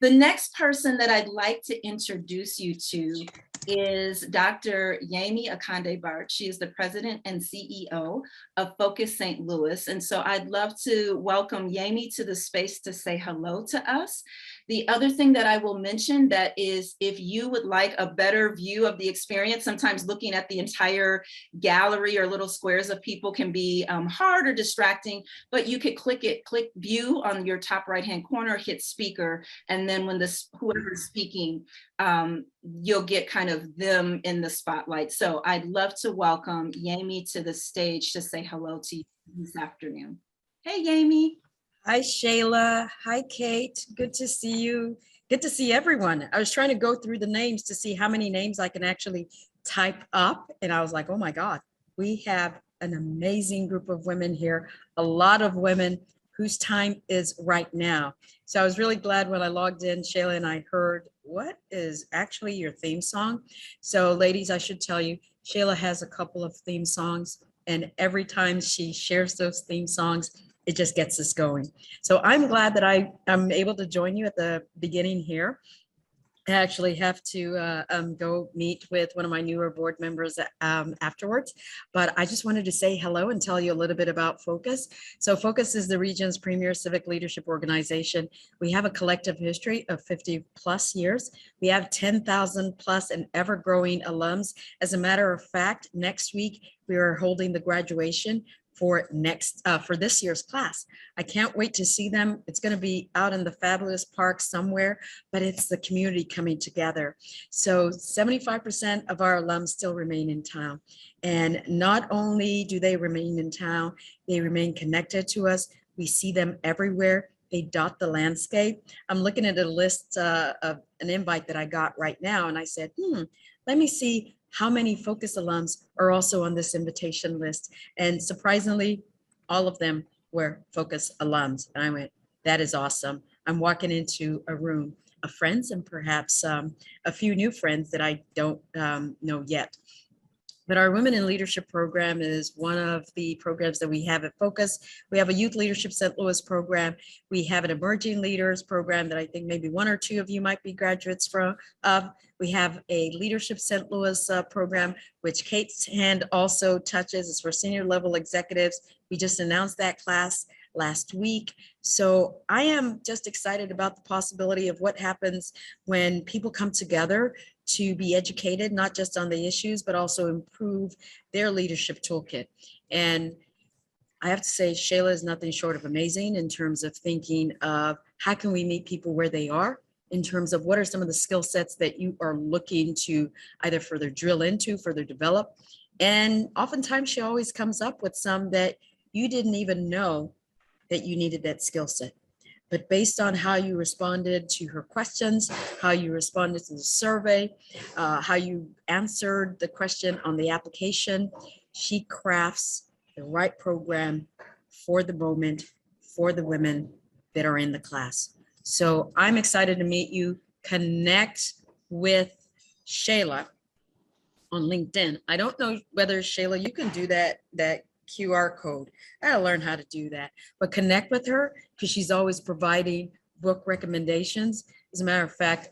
The next person that I'd like to introduce you to is Dr. Yemi Akande Bart. She is the president and CEO of Focus St. Louis. And so I'd love to welcome Yemi to the space to say hello to us. The other thing that I will mention that is, if you would like a better view of the experience, sometimes looking at the entire gallery or little squares of people can be hard or distracting, but you could click view on your top right-hand corner, hit speaker, and then when whoever is speaking, you'll get kind of them in the spotlight. So I'd love to welcome Yemi to the stage to say hello to you this afternoon. Hey, Yemi. Hi, Shayla. Hi, Kate. Good to see you. Good to see everyone. I was trying to go through the names to see how many names I can actually type up. And I was like, oh my God, we have an amazing group of women here, a lot of women whose time is right now. So I was really glad when I logged in, Shayla, and I heard what is actually your theme song. So ladies, I should tell you, Shayla has a couple of theme songs, and every time she shares those theme songs, it just gets us going. So I'm glad that I'm able to join you at the beginning here. I actually have to go meet with one of my newer board members afterwards, but I just wanted to say hello and tell you a little bit about Focus. So Focus is the region's premier civic leadership organization. We have a collective history of 50 plus years. We have 10,000 plus and ever growing alums. As a matter of fact, next week we are holding the graduation for this year's class. I can't wait to see them. It's going to be out in the fabulous park somewhere, but it's the community coming together. So 75% of our alums still remain in town. And not only do they remain in town, they remain connected to us. We see them everywhere. They dot the landscape. I'm looking at a list of an invite that I got right now, and I said, let me see how many Focus alums are also on this invitation list. And surprisingly, all of them were Focus alums. And I went, that is awesome. I'm walking into a room of friends and perhaps a few new friends that I don't know yet. But our Women in Leadership program is one of the programs that we have at Focus. We have a Youth Leadership St. Louis program. We have an Emerging Leaders program that I think maybe one or two of you might be graduates from. We have a Leadership St. Louis program, which Kate's hand also touches. It's for senior level executives. We just announced that class last week. So I am just excited about the possibility of what happens when people come together to be educated, not just on the issues, but also improve their leadership toolkit. And I have to say, Shayla is nothing short of amazing in terms of thinking of how can we meet people where they are, in terms of what are some of the skill sets that you are looking to either further drill into, further develop. And oftentimes she always comes up with some that you didn't even know that you needed that skill set. But based on how you responded to her questions, how you responded to the survey, how you answered the question on the application, she crafts the right program for the moment, for the women that are in the class. So I'm excited to meet you. Connect with Shayla on LinkedIn. I don't know whether, Shayla, you can do that QR code. I gotta learn how to do that, but connect with her because she's always providing book recommendations. As a matter of fact,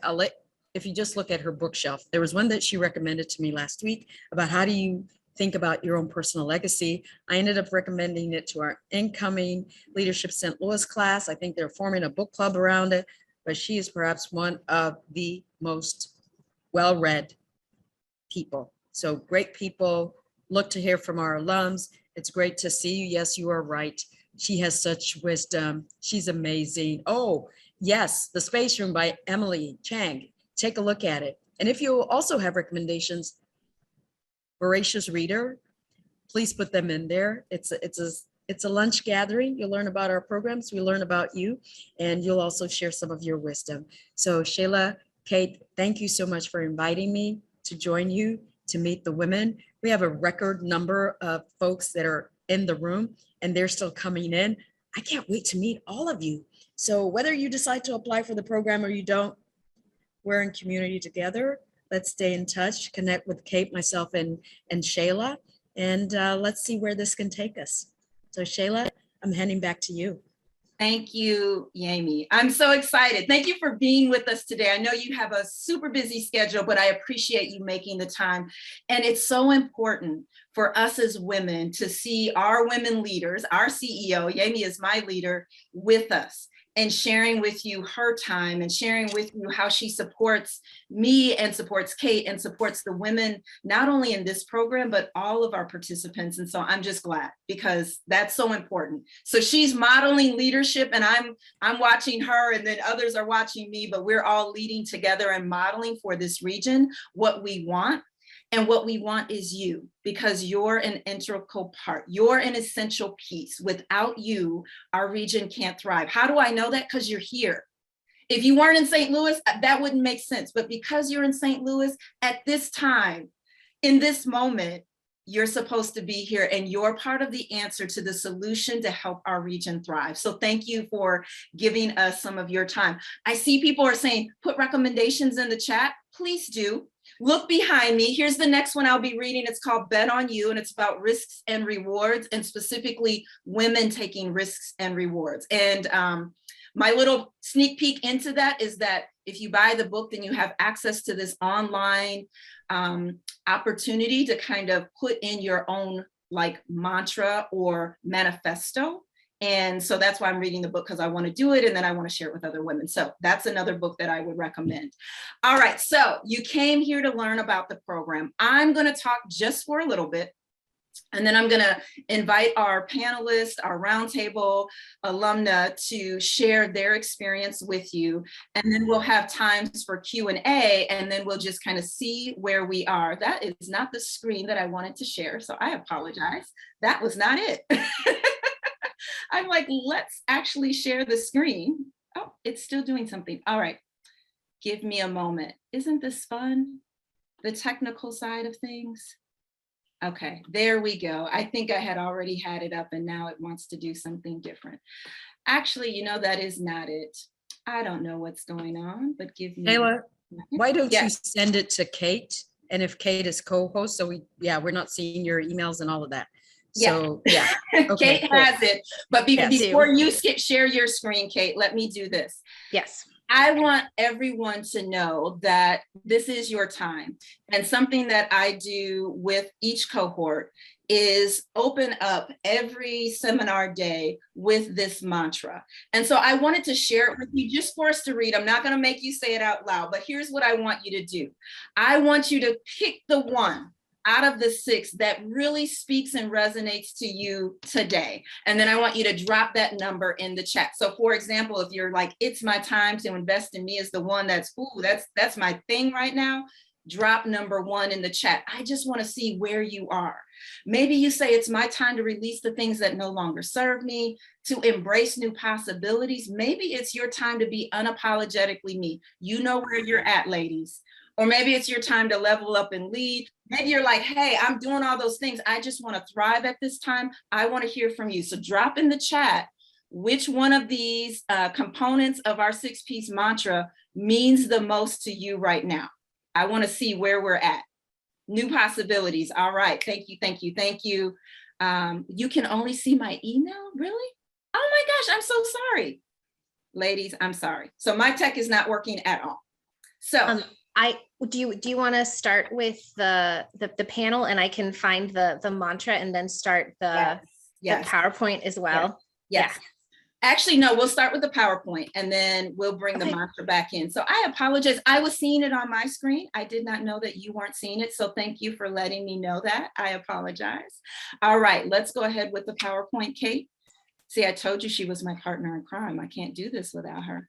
if you just look at her bookshelf, there was one that she recommended to me last week about how do you think about your own personal legacy. I ended up recommending it to our incoming Leadership St. Louis class. I think they're forming a book club around it, but she is perhaps one of the most well-read people. So great people. Look to hear from our alums. It's great to see you. Yes, you are right. She has such wisdom. She's amazing. Oh, yes, The Space Room by Emily Chang. Take a look at it. And if you also have recommendations, voracious reader, please put them in there. It's a lunch gathering. You'll learn about our programs. We learn about you, and you'll also share some of your wisdom. So Shayla, Kate, thank you so much for inviting me to join you to meet the women. We have a record number of folks that are in the room and they're still coming in. I can't wait to meet all of you. So whether you decide to apply for the program or you don't, we're in community together. Let's stay in touch, connect with Kate, myself, and Shayla, and let's see where this can take us. So Shayla, I'm handing back to you. Thank you, Yami. I'm so excited. Thank you for being with us today. I know you have a super busy schedule, but I appreciate you making the time. And it's so important for us as women to see our women leaders, our CEO, Yami is my leader, with us and sharing with you her time and sharing with you how she supports me and supports Kate and supports the women, not only in this program, but all of our participants. And so I'm just glad because that's so important. So she's modeling leadership and I'm watching her and then others are watching me, but we're all leading together and modeling for this region what we want. And what we want is you, because you're an integral part. You're an essential piece. Without you, our region can't thrive. How do I know that? Because you're here. If you weren't in St. Louis, that wouldn't make sense. But because you're in St. Louis at this time, in this moment, you're supposed to be here and you're part of the answer to the solution to help our region thrive. So thank you for giving us some of your time. I see people are saying, put recommendations in the chat. Please do. Look behind me. Here's the next one I'll be reading. It's called Bet on You, and it's about risks and rewards, and specifically women taking risks and rewards. And my little sneak peek into that is that if you buy the book, then you have access to this online opportunity to kind of put in your own like mantra or manifesto. And so that's why I'm reading the book, because I want to do it and then I want to share it with other women. So that's another book that I would recommend. All right, so you came here to learn about the program. I'm going to talk just for a little bit, and then I'm going to invite our panelists, our roundtable alumna to share their experience with you. And then we'll have times for Q&A, and then we'll just kind of see where we are. That is not the screen that I wanted to share, so I apologize. That was not it. I'm like, let's actually share the screen. Oh, it's still doing something. All right, give me a moment. Isn't this fun? The technical side of things. Okay, there we go. I think I had already had it up and now it wants to do something different. Actually, you know, that is not it. I don't know what's going on, but give me. Kayla, why don't Yeah. you send it to Kate? And if Kate is co-host, so we're not seeing your emails and all of that. So yeah, okay, Kate cool. has it, but Yes. before you share your screen, Kate, let me do this. Yes. I want everyone to know that this is your time. And something that I do with each cohort is open up every seminar day with this mantra. And so I wanted to share it with you just for us to read. I'm not going to make you say it out loud, but here's what I want you to do. I want you to pick the one out of the 6 that really speaks and resonates to you today. And then I want you to drop that number in the chat. So for example, if you're like, it's my time to invest in me is the one that's, ooh, that's my thing right now, drop number 1 in the chat. I just want to see where you are. Maybe you say it's my time to release the things that no longer serve me, to embrace new possibilities. Maybe it's your time to be unapologetically me. You know where you're at, ladies. Or maybe it's your time to level up and lead. Maybe you're like, hey, I'm doing all those things. I just want to thrive at this time. I want to hear from you. So drop in the chat which one of these components of our 6-piece mantra means the most to you right now. I want to see where we're at. New possibilities. All right. Thank you. Thank you. Thank you. You can only see my email? Really? Oh my gosh, I'm so sorry. Ladies, I'm sorry. So my tech is not working at all. So do you want to start with the panel, and I can find the mantra and then start the PowerPoint as well? Yes. Yeah. Actually, no, we'll start with the PowerPoint and then we'll bring the mantra back in. So I apologize. I was seeing it on my screen. I did not know that you weren't seeing it. So thank you for letting me know that. I apologize. All right, let's go ahead with the PowerPoint, Kate. See, I told you she was my partner in crime. I can't do this without her.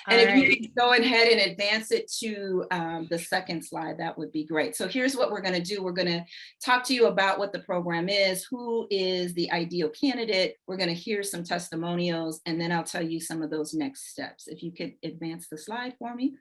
And if you could go ahead and advance it to the second slide, that would be great. So here's what we're going to do. We're going to talk to you about what the program is, who is the ideal candidate. We're going to hear some testimonials, and then I'll tell you some of those next steps. If you could advance the slide for me.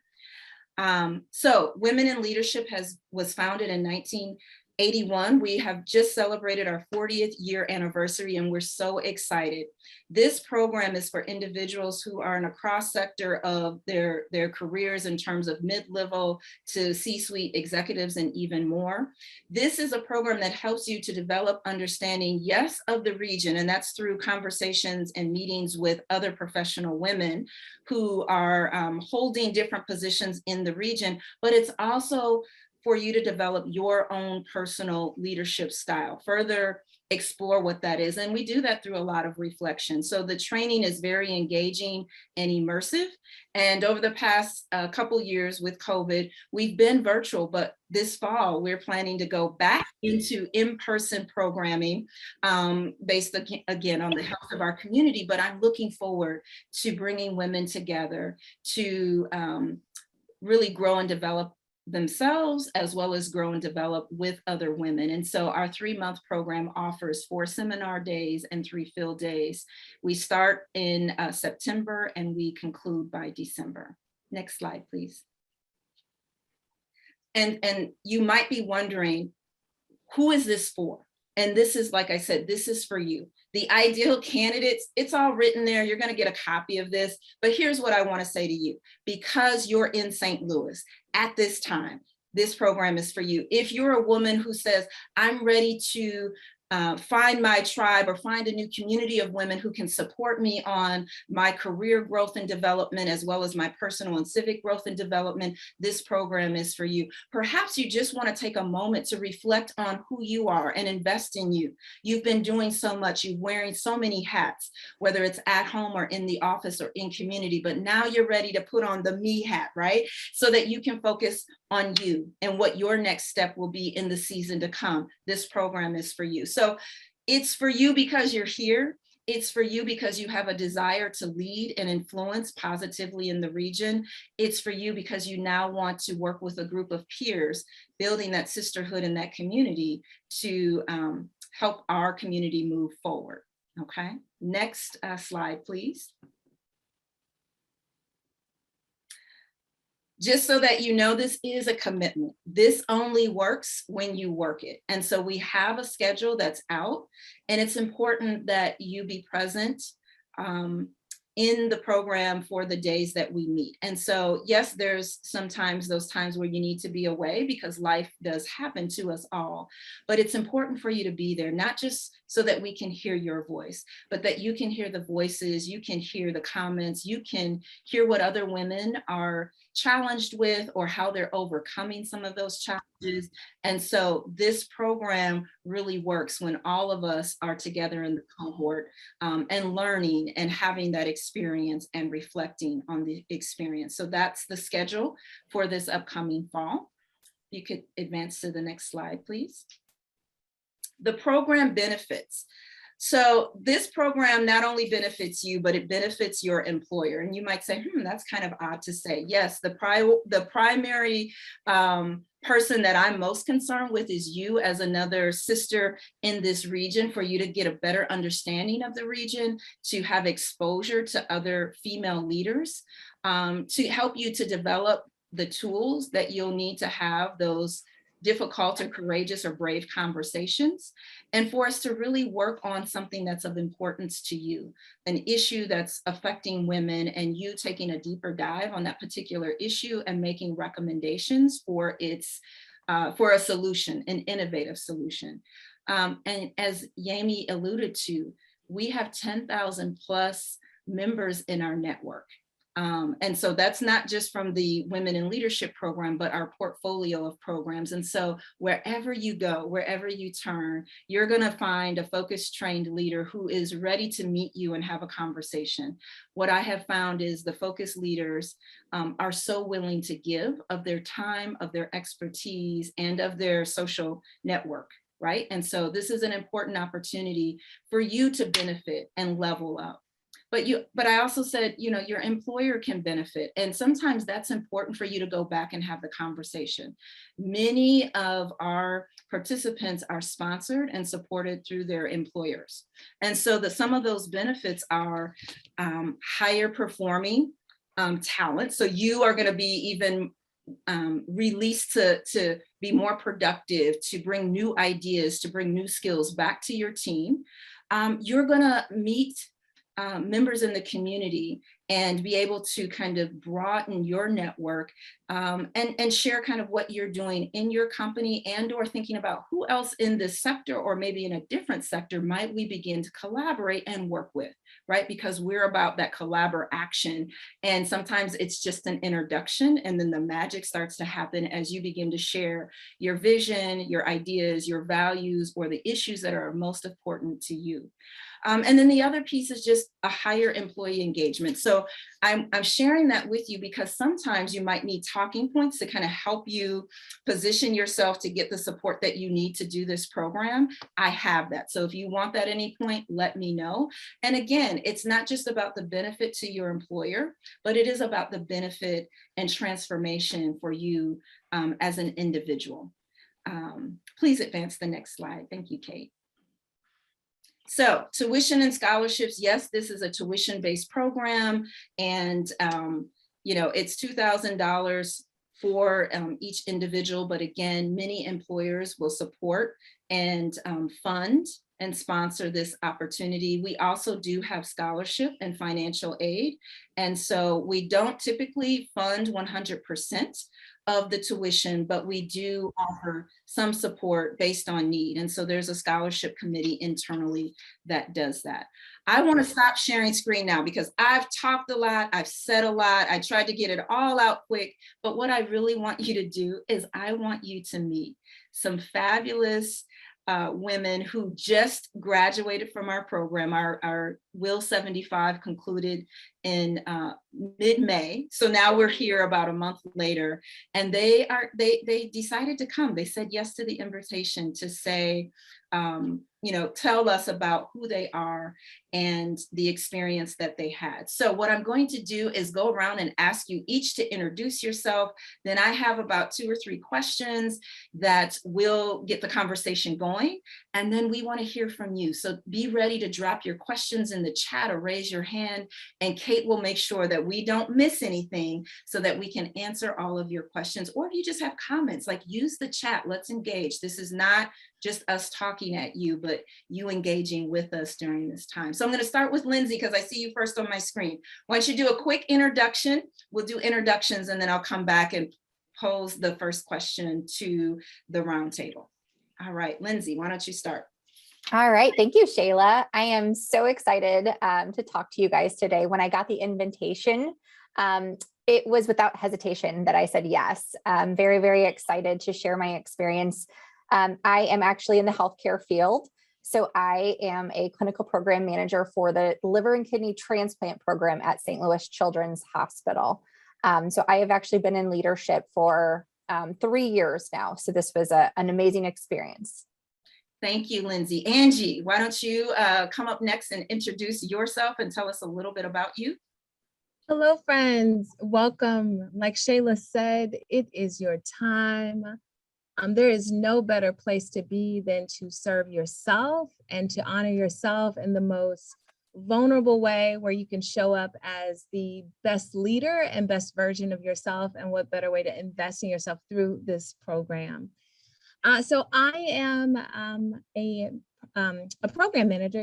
So Women in Leadership was founded in 1980 81. We have just celebrated our 40th year anniversary, and we're so excited. This program is for individuals who are in a cross sector of their careers in terms of mid-level to C-suite executives and even more. This is a program that helps you to develop understanding, yes, of the region, and that's through conversations and meetings with other professional women who are holding different positions in the region, but it's also for you to develop your own personal leadership style, further explore what that is. And we do that through a lot of reflection. So the training is very engaging and immersive. And over the past couple years with COVID, we've been virtual, but this fall, we're planning to go back into in-person programming based again on the health of our community. But I'm looking forward to bringing women together to really grow and develop themselves, as well as grow and develop with other women. And so our 3-month program offers 4 seminar days and 3 field days. We start in September and we conclude by December. Next slide, please. And you might be wondering, who is this for? And this is, like I said, this is for you. The ideal candidates, it's all written there. You're going to get a copy of this. But here's what I want to say to you. Because you're in St. Louis at this time, this program is for you. If you're a woman who says, I'm ready to find my tribe or find a new community of women who can support me on my career growth and development, as well as my personal and civic growth and development, this program is for you. Perhaps you just want to take a moment to reflect on who you are and invest in you. You've been doing so much, you're wearing so many hats, whether it's at home or in the office or in community, but now you're ready to put on the me hat, right? So that you can focus on you and what your next step will be in the season to come. This program is for you. So it's for you because you're here. It's for you because you have a desire to lead and influence positively in the region. It's for you because you now want to work with a group of peers, building that sisterhood in that community to help our community move forward. Okay, next slide, please. Just so that you know, this is a commitment. This only works when you work it. And so we have a schedule that's out, and it's important that you be present in the program for the days that we meet. And so, yes, there's sometimes those times where you need to be away because life does happen to us all, but it's important for you to be there, not just so that we can hear your voice, but that you can hear the voices, you can hear the comments, you can hear what other women are challenged with or how they're overcoming some of those challenges. And so this program really works when all of us are together in the cohort and learning and having that experience and reflecting on the experience. So that's the schedule for this upcoming fall. You could advance to the next slide, please. The program benefits. So this program not only benefits you, but it benefits your employer. And you might say, that's kind of odd to say. Yes, the primary person that I'm most concerned with is you as another sister in this region, for you to get a better understanding of the region, to have exposure to other female leaders, to help you to develop the tools that you'll need to have those difficult or courageous or brave conversations, and for us to really work on something that's of importance to you, an issue that's affecting women, and you taking a deeper dive on that particular issue and making recommendations for its for a solution, an innovative solution. And as Yami alluded to, we have 10,000 plus members in our network. And so that's not just from the Women in Leadership program, but our portfolio of programs. And so wherever you go, wherever you turn, you're going to find a focused, trained leader who is ready to meet you and have a conversation. What I have found is the focused leaders are so willing to give of their time, of their expertise, and of their social network, right? And so this is an important opportunity for you to benefit and level up. But I also said, your employer can benefit. And sometimes that's important for you to go back and have the conversation. Many of our participants are sponsored and supported through their employers. And so some of those benefits are higher performing talent. So you are going to be even released to be more productive, to bring new ideas, to bring new skills back to your team. You're gonna meet members in the community and be able to kind of broaden your network and share kind of what you're doing in your company, and or thinking about who else in this sector or maybe in a different sector might we begin to collaborate and work with, right? Because we're about that collaboration. And sometimes it's just an introduction, and then the magic starts to happen as you begin to share your vision, your ideas, your values, or the issues that are most important to you. And then the other piece is just a higher employee engagement. So I'm sharing that with you because sometimes you might need talking points to kind of help you position yourself to get the support that you need to do this program. I have that. So if you want that at any point, let me know. And again, it's not just about the benefit to your employer, but it is about the benefit and transformation for you as an individual. Please advance the next slide. Thank you, Kate. So tuition and scholarships, yes, this is a tuition-based program, and you know, it's $2,000 for each individual, but again, many employers will support and fund and sponsor this opportunity. We also do have scholarship and financial aid, and so we don't typically fund 100% of the tuition, but we do offer some support based on need. And so there's a scholarship committee internally that does that. I want to stop sharing screen now because I've talked a lot, I've said a lot, I tried to get it all out quick, but what I really want you to do is I want you to meet some fabulous women who just graduated from our program. Our Will 75 concluded in mid-May. So now we're here about a month later, and they decided to come. They said yes to the invitation to say, you know, tell us about who they are and the experience that they had. So what I'm going to do is go around and ask you each to introduce yourself. Then I have about 2 or 3 questions that will get the conversation going. And then we want to hear from you. So be ready to drop your questions in the chat or raise your hand. And Kate will make sure that we don't miss anything so that we can answer all of your questions. Or if you just have comments, like use the chat, let's engage. This is not just us talking at you, but you engaging with us during this time. So I'm going to start with Lindsay because I see you first on my screen. Why don't you do a quick introduction? We'll do introductions and then I'll come back and pose the first question to the roundtable. All right, Lindsay, why don't you start? All right, thank you, Shayla. I am so excited to talk to you guys today. When I got the invitation, it was without hesitation that I said yes. I'm very, very excited to share my experience. I am actually in the healthcare field. So I am a clinical program manager for the liver and kidney transplant program at St. Louis Children's Hospital. So I have actually been in leadership for 3 years now. So this was an amazing experience. Thank you, Lindsay. Angie, why don't you come up next and introduce yourself and tell us a little bit about you? Hello, friends. Welcome. Like Shayla said, it is your time. There is no better place to be than to serve yourself and to honor yourself in the most vulnerable way where you can show up as the best leader and best version of yourself. And what better way to invest in yourself through this program. So I am a program manager,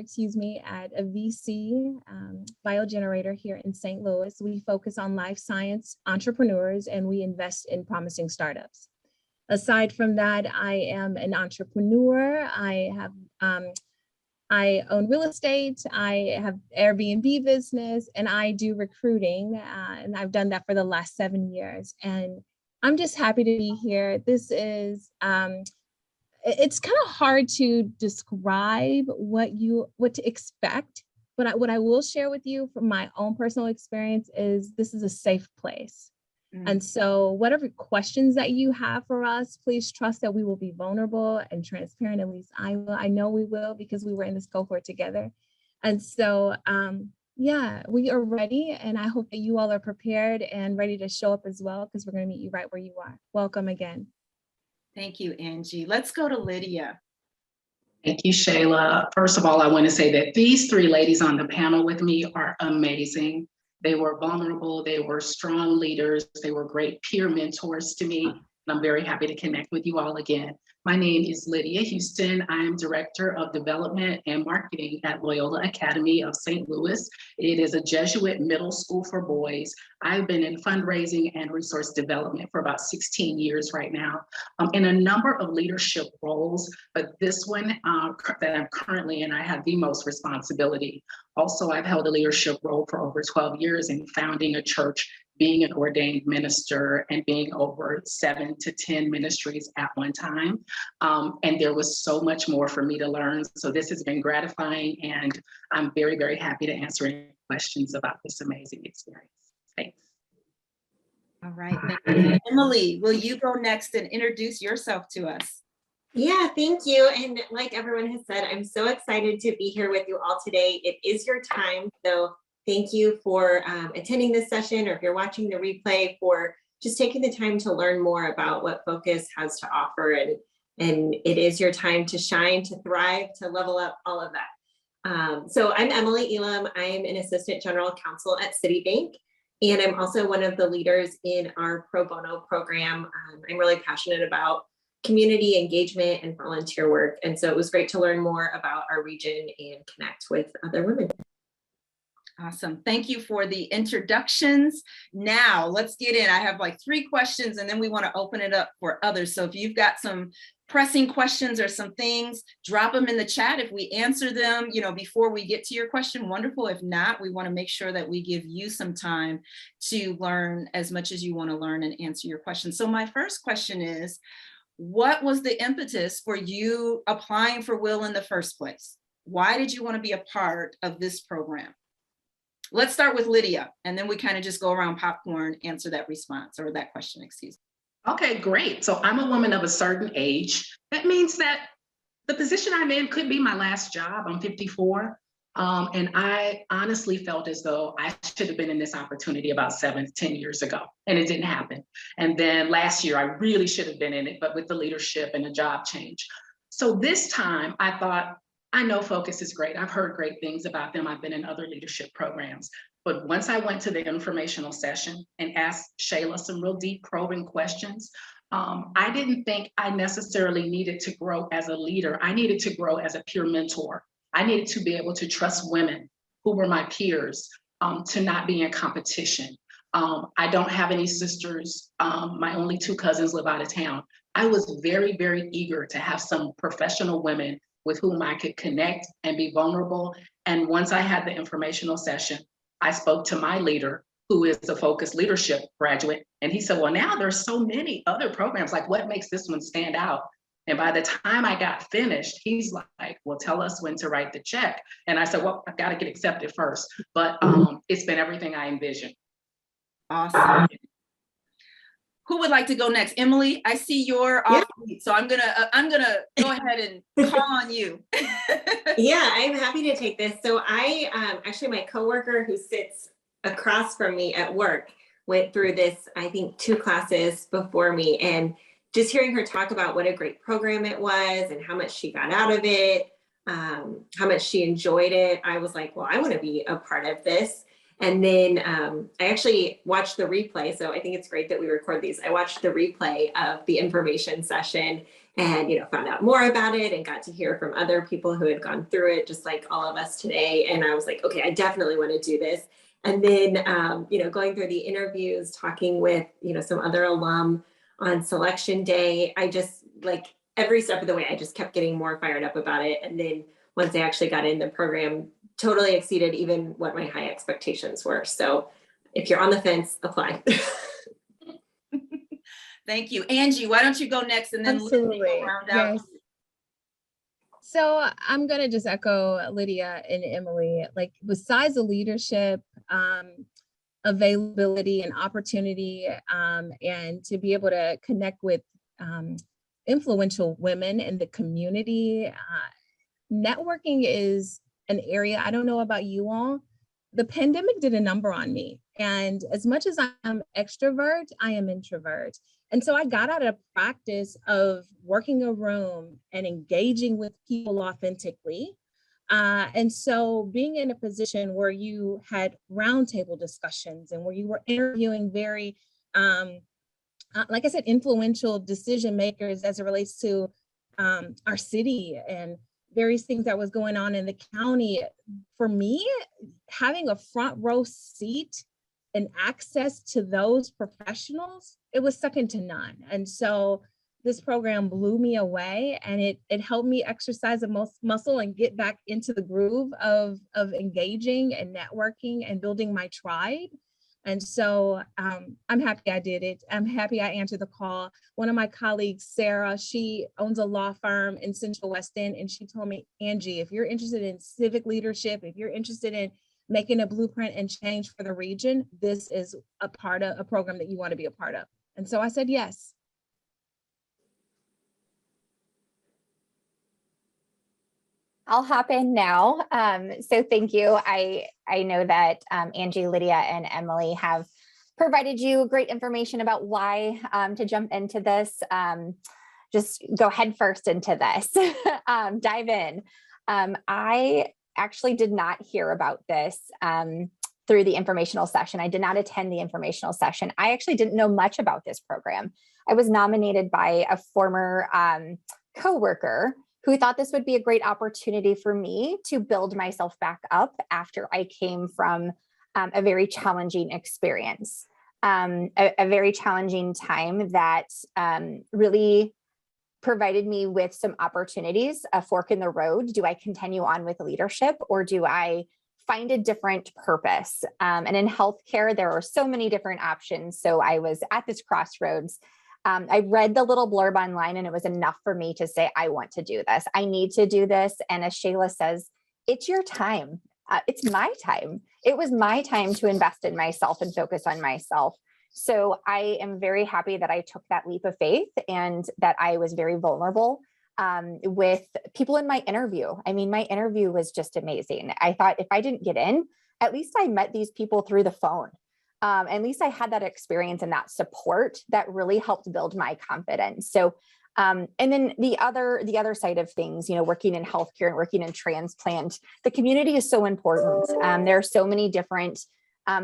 at a VC biogenerator here in St. Louis. We focus on life science entrepreneurs and we invest in promising startups. Aside from that, I am an entrepreneur. I own real estate. I have Airbnb business, and I do recruiting. And I've done that for the last 7 years. And I'm just happy to be here. This is, it's kind of hard to describe what to expect. But what I will share with you from my own personal experience is this is a safe place. And so whatever questions that you have for us, please trust that we will be vulnerable and transparent. At least I will. I know we will because we were in this cohort together. And so, yeah, we are ready. And I hope that you all are prepared and ready to show up as well, because we're going to meet you right where you are. Welcome again. Thank you, Angie. Let's go to Lydia. Thank you, Shayla. First of all, I want to say that these 3 ladies on the panel with me are amazing. They were vulnerable, they were strong leaders, they were great peer mentors to me. And I'm very happy to connect with you all again. My name is Lydia Houston. I am Director of Development and Marketing at Loyola Academy of St. Louis. It is a Jesuit middle school for boys. I've been in fundraising and resource development for about 16 years right now, in a number of leadership roles, but this one that I'm currently in, I have the most responsibility. Also, I've held a leadership role for over 12 years in founding a church, being an ordained minister, and being over 7 to 10 ministries at one time. And there was so much more for me to learn. So this has been gratifying, and I'm very, very happy to answer any questions about this amazing experience. Thanks. All right, thank you. Emily, will you go next and introduce yourself to us? Yeah, thank you. And like everyone has said, I'm so excited to be here with you all today. It is your time. So thank you for attending this session, or if you're watching the replay, for just taking the time to learn more about what Focus has to offer. And it is your time to shine, to thrive, to level up, all of that. So I'm Emily Elam. I am an Assistant General Counsel at Citibank. And I'm also one of the leaders in our pro bono program. I'm really passionate about community engagement and volunteer work. And so it was great to learn more about our region and connect with other women. Awesome. Thank you for the introductions. Now let's get in. I have like 3 questions, and then we want to open it up for others. So if you've got some pressing questions or some things, drop them in the chat. If we answer them, before we get to your question, wonderful. If not, we want to make sure that we give you some time to learn as much as you want to learn and answer your question. So my first question is, what was the impetus for you applying for WIL in the first place? Why did you want to be a part of this program? Let's start with Lydia, and then we kind of just go around popcorn, answer that response or that question, excuse me. Okay, great. So I'm a woman of a certain age. That means that the position I'm in could be my last job. I'm 54. And I honestly felt as though I should have been in this opportunity about 7 to 10 years ago, and it didn't happen. And then last year, I really should have been in it, but with the leadership and the job change. So this time I thought, I know Focus is great. I've heard great things about them. I've been in other leadership programs. But once I went to the informational session and asked Shayla some real deep probing questions, I didn't think I necessarily needed to grow as a leader. I needed to grow as a peer mentor. I needed to be able to trust women who were my peers, to not be in competition. I don't have any sisters. My only 2 cousins live out of town. I was very, very eager to have some professional women with whom I could connect and be vulnerable. And once I had the informational session, I spoke to my leader, who is a Focus leadership graduate. And he said, well, now there's so many other programs, like what makes this one stand out? And by the time I got finished, he's like, well, tell us when to write the check. And I said, well, I've got to get accepted first. But it's been everything I envisioned. Awesome. Who would like to go next? Emily, I see you're off mute, so I'm gonna go ahead and call on you. Yeah, I'm happy to take this. So I actually, my coworker who sits across from me at work went through this, I think 2 classes before me, and just hearing her talk about what a great program it was and how much she got out of it, how much she enjoyed it, I was like, well, I want to be a part of this. And then I actually watched the replay. So I think it's great that we record these. I watched the replay of the information session and, found out more about it and got to hear from other people who had gone through it, just like all of us today. And I was like, okay, I definitely want to do this. And then, going through the interviews, talking with, some other alum on selection day, I just, like, every step of the way, I just kept getting more fired up about it. And then once I actually got in the program, totally exceeded even what my high expectations were. So if you're on the fence, apply. Thank you. Angie, why don't you go next, and then Absolutely. Lydia will round out. Yes. So I'm going to just echo Lydia and Emily, like besides the leadership, availability and opportunity, and to be able to connect with influential women in the community, networking is an area, I don't know about you all, the pandemic did a number on me. And as much as I am extrovert, I am introvert. And so I got out of practice of working a room and engaging with people authentically. And so being in a position where you had roundtable discussions and where you were interviewing very, like I said, influential decision makers as it relates to our city and various things that was going on in the county, for me, having a front row seat and access to those professionals, it was second to none. And so this program blew me away, and it helped me exercise a muscle and get back into the groove of engaging and networking and building my tribe. And so I'm happy I did it. I'm happy I answered the call. One of my colleagues, Sarah, she owns a law firm in Central West End, and she told me, Angie, if you're interested in civic leadership, if you're interested in making a blueprint and change for the region, this is a part of a program that you want to be a part of. And so I said yes. I'll hop in now. So thank you. I know that Angie, Lydia, and Emily have provided you great information about why to jump into this. Just go head first into this, dive in. I actually did not hear about this through the informational session. I did not attend the informational session. I actually didn't know much about this program. I was nominated by a former coworker who thought this would be a great opportunity for me to build myself back up after I came from a very challenging experience, a very challenging time that really provided me with some opportunities, a fork in the road. Do I continue on with leadership, or do I find a different purpose? And in healthcare, there are so many different options. So I was at this crossroads. I read the little blurb online, and it was enough for me to say, I want to do this. I need to do this. And as Shayla says, it's your time. It's my time. It was my time to invest in myself and focus on myself. So I am very happy that I took that leap of faith and that I was very vulnerable with people in my interview. I mean, my interview was just amazing. I thought if I didn't get in, at least I met these people through the phone. At least I had that experience and that support that really helped build my confidence. So, and then the other side of things, you know, working in healthcare and working in transplant, the community is so important. There are so many different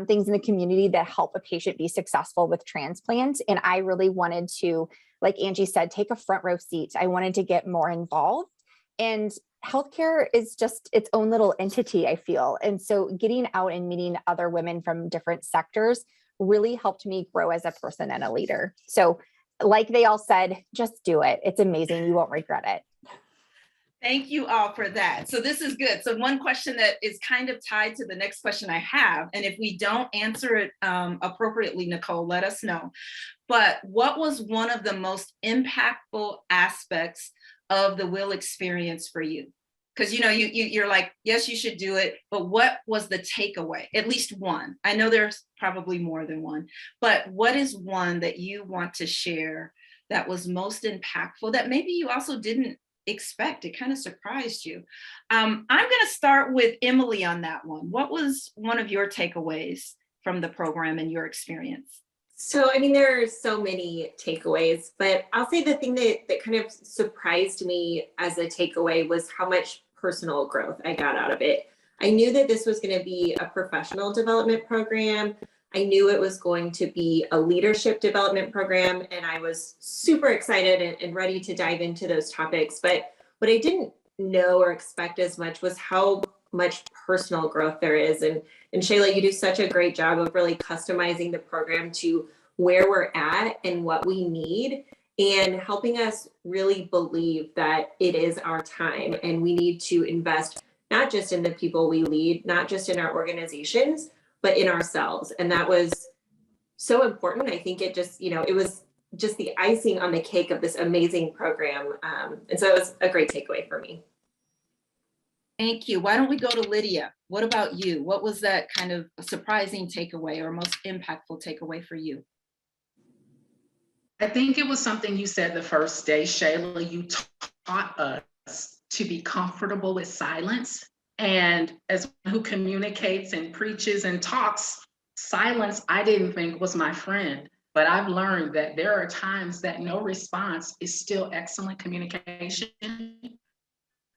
things in the community that help a patient be successful with transplant. And I really wanted to, like Angie said, take a front row seat. I wanted to get more involved. And healthcare is just its own little entity, I feel. And so getting out and meeting other women from different sectors really helped me grow as a person and a leader. So like they all said, just do it. It's amazing. You won't regret it. Thank you all for that. So this is good. So one question that is kind of tied to the next question I have, and if we don't answer it appropriately, Nicole, let us know. But what was one of the most impactful aspects of the Will experience for you? Because you know, you're like, yes, you should do it, but what was the takeaway? At least one. I know there's probably more than one, but what is one that you want to share that was most impactful that maybe you also didn't expect? It kind of surprised you. I'm going to start with Emily on that one. What was one of your takeaways from the program and your experience? So, I mean, there are so many takeaways, but I'll say the thing that kind of surprised me as a takeaway was how much personal growth I got out of it. I knew that this was going to be a professional development program. I knew it was going to be a leadership development program, and I was super excited and ready to dive into those topics. But what I didn't know or expect as much was how much personal growth there is. And Shayla, you do such a great job of really customizing the program to where we're at and what we need, and helping us really believe that it is our time and we need to invest not just in the people we lead, not just in our organizations, but in ourselves. And that was so important. I think it just, you know, it was just the icing on the cake of this amazing program. And so it was a great takeaway for me. Thank you. Why don't we go to Lydia? What about you? What was that kind of surprising takeaway or most impactful takeaway for you? I think it was something you said the first day, Shayla. You taught us to be comfortable with silence. And as one who communicates and preaches and talks, silence, I didn't think was my friend. But I've learned that there are times that no response is still excellent communication.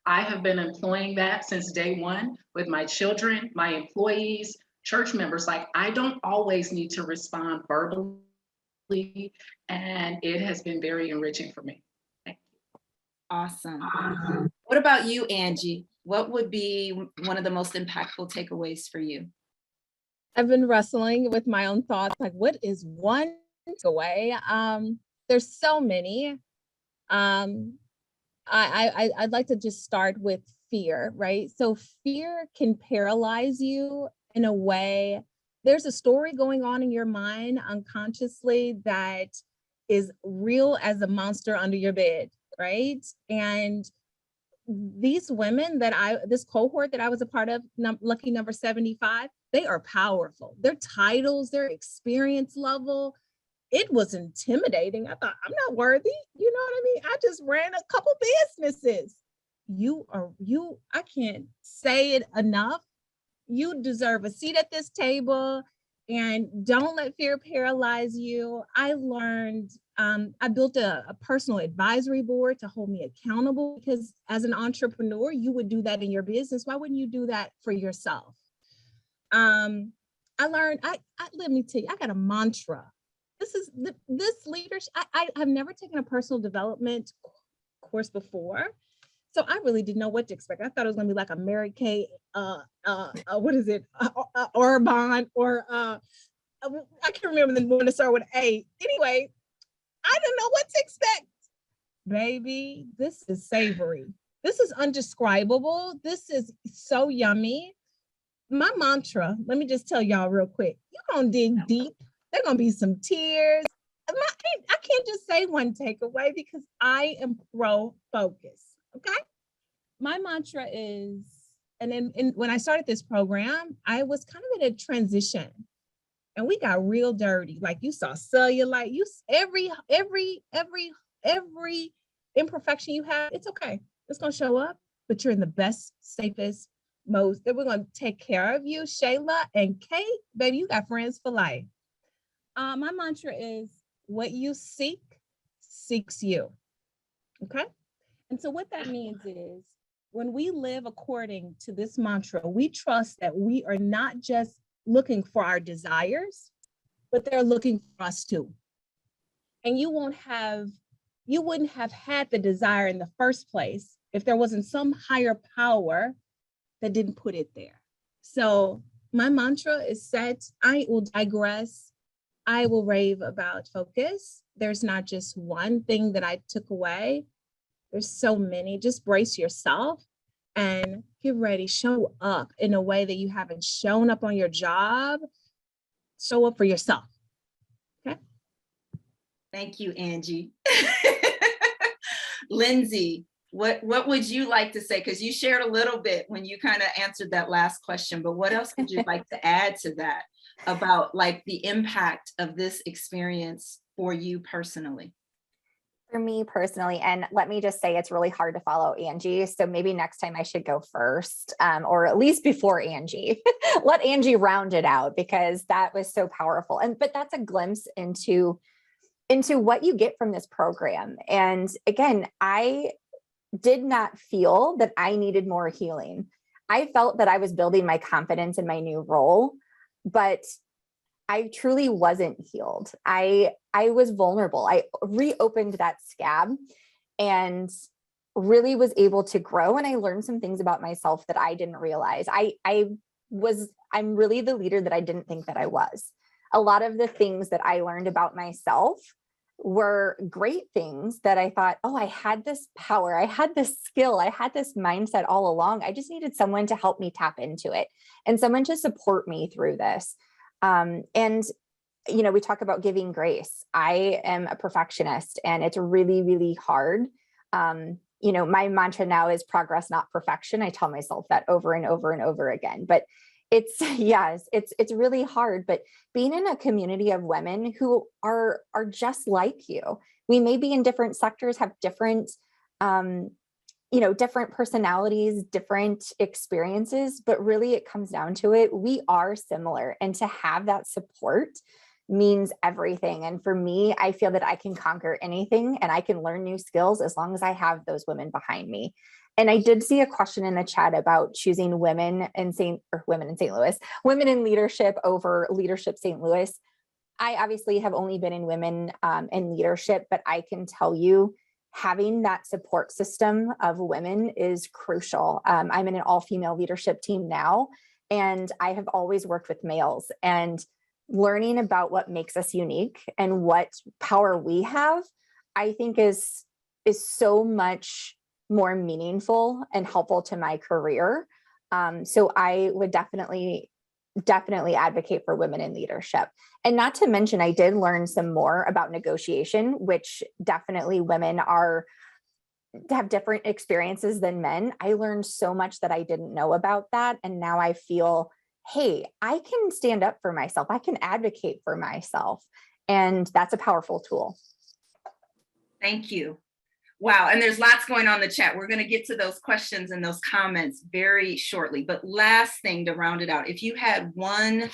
I have been employing that since day one with my children, my employees, church members. Like, I don't always need to respond verbally, and it has been very enriching for me. Awesome. What about you, Angie? What would be one of the most impactful takeaways for you? I've been wrestling with my own thoughts, like what is one takeaway? There's so many. I'd like to just start with fear, right? So fear can paralyze you in a way. There's a story going on in your mind unconsciously that is real as a monster under your bed, right? And these women this cohort that I was a part of, lucky number 75, they are powerful. Their titles, their experience level, it was intimidating. I thought, I'm not worthy. You know what I mean? I just ran a couple businesses. I can't say it enough. You deserve a seat at this table, and don't let fear paralyze you. I learned, I built a personal advisory board to hold me accountable, because as an entrepreneur, you would do that in your business. Why wouldn't you do that for yourself? I learned, let me tell you, I got a mantra. This leadership, I have never taken a personal development course before. So I really didn't know what to expect. I thought it was gonna be like a Mary Kay, what is it, Orban, or I can't remember the one that started with A. Anyway, I didn't know what to expect. Baby, this is savory. This is undescribable. This is so yummy. My mantra, let me just tell y'all real quick. You're gonna dig deep. There's gonna be some tears. I can't just say one takeaway because I am pro focus. Okay. My mantra is, and then when I started this program, I was kind of in a transition, and we got real dirty. Like, you saw cellulite, every imperfection you have, it's okay. It's gonna show up, but you're in the best, safest, most that we're gonna take care of you. Shayla and Kate, baby, you got friends for life. My mantra is, what you seek seeks you. Okay. And so what that means is, when we live according to this mantra, we trust that we are not just looking for our desires, but they're looking for us too. And you wouldn't have had the desire in the first place if there wasn't some higher power that didn't put it there. So my mantra is set. I will digress. I will rave about focus. There's not just one thing that I took away. There's so many. Just brace yourself and get ready. Show up in a way that you haven't shown up on your job. Show up for yourself. Okay. Thank you, Angie. Lindsay, what would you like to say? Because you shared a little bit when you kind of answered that last question, but what else would you like to add to that about like the impact of this experience for you personally? For me personally, and let me just say, it's really hard to follow Angie. So maybe next time I should go first, or at least before Angie. Let Angie round it out, because that was so powerful. But that's a glimpse into what you get from this program. And again, I did not feel that I needed more healing. I felt that I was building my confidence in my new role, but I truly wasn't healed. I was vulnerable. I reopened that scab and really was able to grow. And I learned some things about myself that I didn't realize. I'm really the leader that I didn't think that I was. A lot of the things that I learned about myself were great things that I thought, oh, I had this power, I had this skill, I had this mindset all along. I just needed someone to help me tap into it and someone to support me through this. And, you know, we talk about giving grace. I am a perfectionist, and it's really, really hard. You know, my mantra now is progress, not perfection. I tell myself that over and over and over again, but it's really hard. But being in a community of women who are just like you, we may be in different sectors, have different, different personalities, different experiences, but really it comes down to it. We are similar, and to have that support means everything. And for me, I feel that I can conquer anything and I can learn new skills as long as I have those women behind me. And I did see a question in the chat about choosing women in St. Louis, women in leadership over leadership St. Louis. I obviously have only been in women in leadership, but I can tell you having that support system of women is crucial. I'm in an all-female leadership team now, and I have always worked with males, and learning about what makes us unique and what power we have, I think is so much more meaningful and helpful to my career. So I would definitely advocate for women in leadership. And not to mention, I did learn some more about negotiation, which definitely women have different experiences than men. I learned so much that I didn't know about that. And now I feel, hey, I can stand up for myself. I can advocate for myself. And that's a powerful tool. Thank you. Wow, and there's lots going on in the chat. We're going to get to those questions and those comments very shortly. But last thing to round it out, if you had one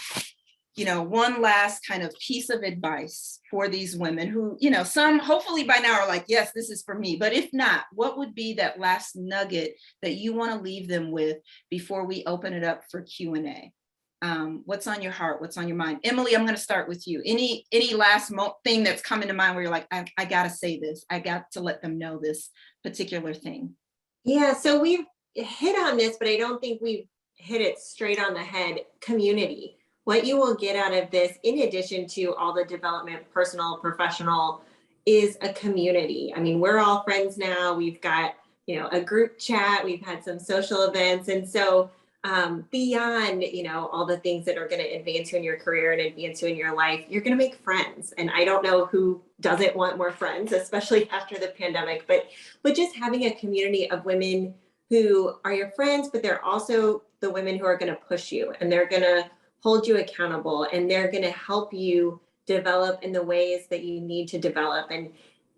last kind of piece of advice for these women who, some hopefully by now are like, yes, this is for me. But if not, what would be that last nugget that you want to leave them with before we open it up for Q&A? What's on your heart? What's on your mind? Emily, I'm going to start with you. Any last thing that's coming to mind where you're like, I got to say this. I got to let them know this particular thing. Yeah, so we've hit on this, but I don't think we've hit it straight on the head. Community. What you will get out of this, in addition to all the development, personal, professional, is a community. I mean, we're all friends now. We've got, a group chat. We've had some social events. And so beyond, all the things that are going to advance you in your career and advance you in your life, you're going to make friends. And I don't know who doesn't want more friends, especially after the pandemic, but just having a community of women who are your friends, but they're also the women who are going to push you, and they're going to hold you accountable, and they're going to help you develop in the ways that you need to develop. And,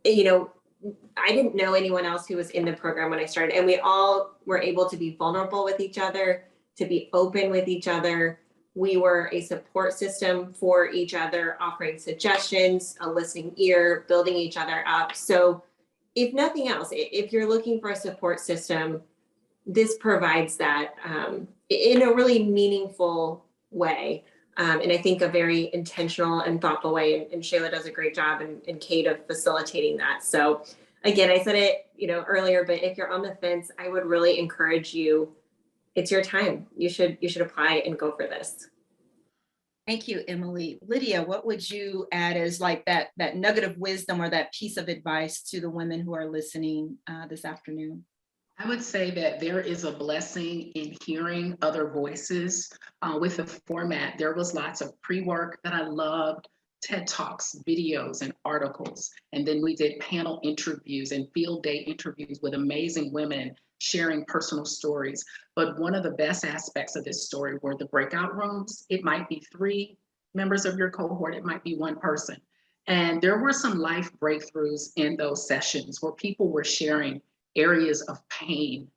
I didn't know anyone else who was in the program when I started, and we all were able to be vulnerable with each other, to be open with each other. We were a support system for each other, offering suggestions, a listening ear, building each other up. So if nothing else, if you're looking for a support system, this provides that in a really meaningful way. And I think a very intentional and thoughtful way. And Shayla does a great job, and Kate, of facilitating that. So again, I said it, earlier, but if you're on the fence, I would really encourage you. It's your time. You should apply and go for this. Thank you, Emily. Lydia, what would you add as like that nugget of wisdom or that piece of advice to the women who are listening this afternoon? I would say that there is a blessing in hearing other voices with the format. There was lots of pre-work that I loved, TED Talks, videos, and articles. And then we did panel interviews and field day interviews with amazing women sharing personal stories. But one of the best aspects of this story were the breakout rooms. It might be 3 members of your cohort, it might be 1 person. And there were some life breakthroughs in those sessions where people were sharing areas of pain.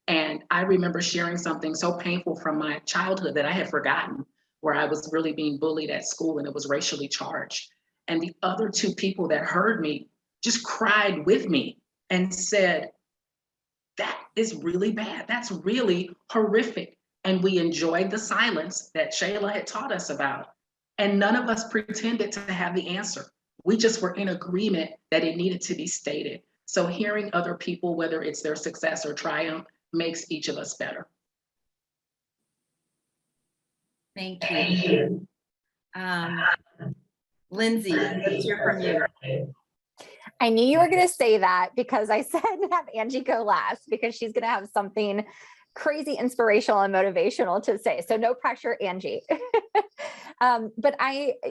And I remember sharing something so painful from my childhood that I had forgotten, where I was really being bullied at school and it was racially charged. And the other 2 people that heard me just cried with me and said, that is really bad. That's really horrific. And we enjoyed the silence that Shayla had taught us about. And none of us pretended to have the answer. We just were in agreement that it needed to be stated. So hearing other people, whether it's their success or triumph, makes each of us better. Thank you. Lindsay, let's hear from you. I knew you were going to say that because I said have Angie go last, because she's going to have something crazy inspirational and motivational to say. So no pressure, Angie. But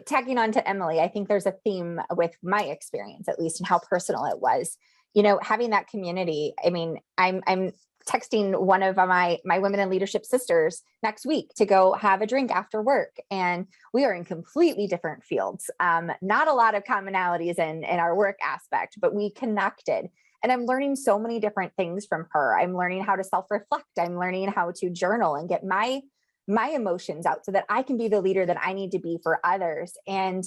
tagging on to Emily, I think there's a theme with my experience, at least, and how personal it was. Having that community. I mean, I'm texting one of my women in leadership sisters next week to go have a drink after work. And we are in completely different fields. Not a lot of commonalities in our work aspect, but we connected. And I'm learning so many different things from her. I'm learning how to self-reflect. I'm learning how to journal and get my emotions out so that I can be the leader that I need to be for others. And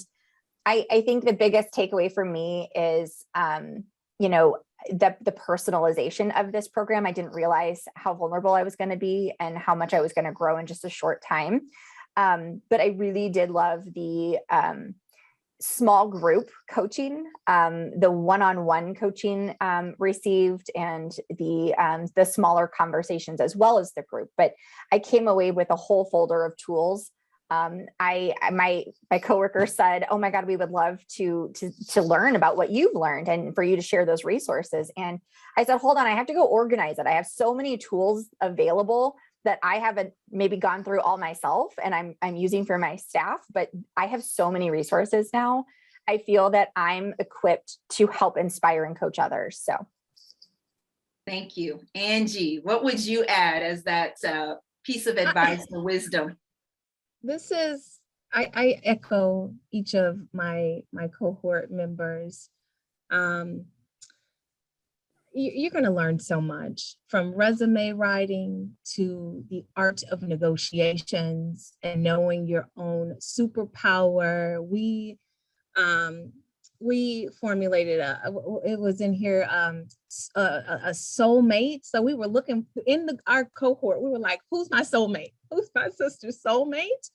I think the biggest takeaway for me is, the personalization of this program. I didn't realize how vulnerable I was going to be and how much I was going to grow in just a short time. But I really did love the small group coaching, the one-on-one coaching received, and the smaller conversations as well as the group. But I came away with a whole folder of tools. My coworker said, "Oh my God, we would love to learn about what you've learned and for you to share those resources." And I said, "Hold on, I have to go organize it. I have so many tools available that I haven't maybe gone through all myself and I'm using for my staff, but I have so many resources now. I feel that I'm equipped to help inspire and coach others." So. Thank you. Angie, what would you add as that piece of advice or wisdom? This is, I echo each of my cohort members. You're going to learn so much, from resume writing to the art of negotiations and knowing your own superpower. We formulated it was in here, a soulmate. So we were looking in our cohort. We were like, who's my soulmate? Who's my sister's soulmate?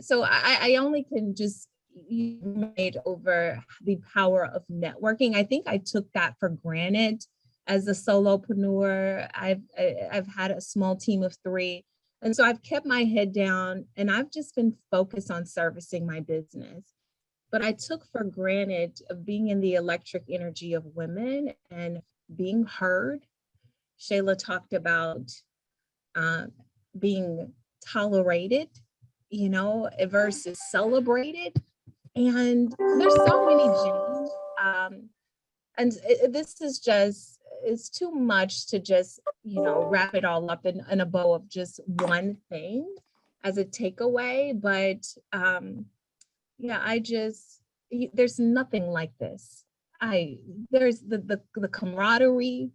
So I only can just made over the power of networking. I think I took that for granted as a solopreneur. I've had a small team of 3. And so I've kept my head down and I've just been focused on servicing my business. But I took for granted of being in the electric energy of women and being heard. Shayla talked about being tolerated, versus celebrated. And there's so many gems. And this is just, it's too much to just, wrap it all up in a bow of just one thing as a takeaway. But there's nothing like this. There's the camaraderie,